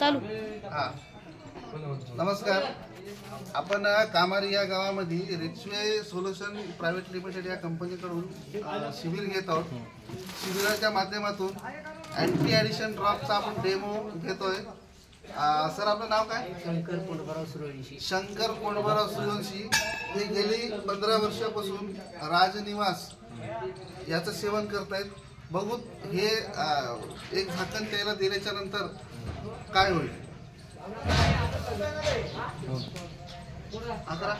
चालू. हा नमस्कार. आपण कामारी या गावामध्ये रिचवे सोल्युशन प्रायव्हेट लिमिटेड या कंपनीकडून शिबिर घेत आहोत. शिबिराच्या माध्यमातून अँटी ॲडिशन ड्रॉपचा आपण डेमो घेतोय. सर आपलं नाव काय? शंकर कोंडबराव सूर्यवंशी. शंकर कोंडबराव सूर्यवंशी हे गेली 15 वर्षापासून राजनिवास याचं सेवन करतायत. बघू हे एक झाकण त्याला दिल्याच्या नंतर काय होईल. आता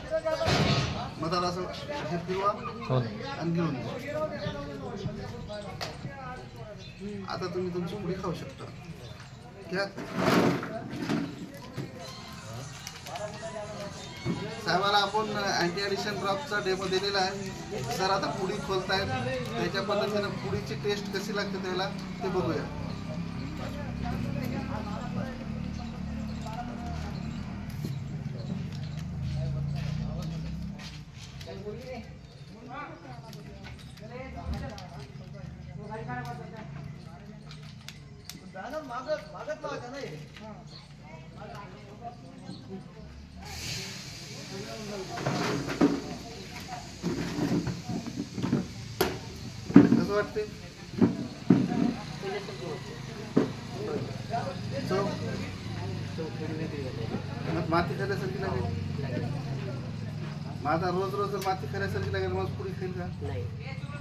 मधाला असं हे फिरवा आणि घेऊन आता तुम्ही तुमची पुडी खाऊ शकता. घ्या साहेबाला आपण अँटी ॲडिशन ड्रॉपचा डेमो दिलेला आहे. सर आता पुडी खोलतायत, त्याच्या पद्धतीने पुडीची टेस्ट कशी लागते त्याला ते बघूया. कसं वाटते? माती खाण्यासारखी लागेल. मग आता रोज रोज जर माती खाण्यासारखी लागेल मग पुडी खाईल का?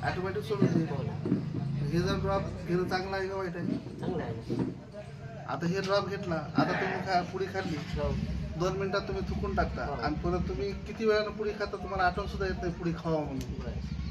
ऑटोमॅटिक सोडून देईल. हे जर ड्रॉप घेणं चांगलं आहे का वाईट आहे? आता हे ड्रॉप घेतला, आता तुम्ही पुडी खाल्ली, 2 मिनिटात तुम्ही थुकून टाकता आणि परत तुम्ही किती वेळानं पुडी खाता तुम्हाला आठवण सुद्धा येत नाही पुडी खावा म्हणून.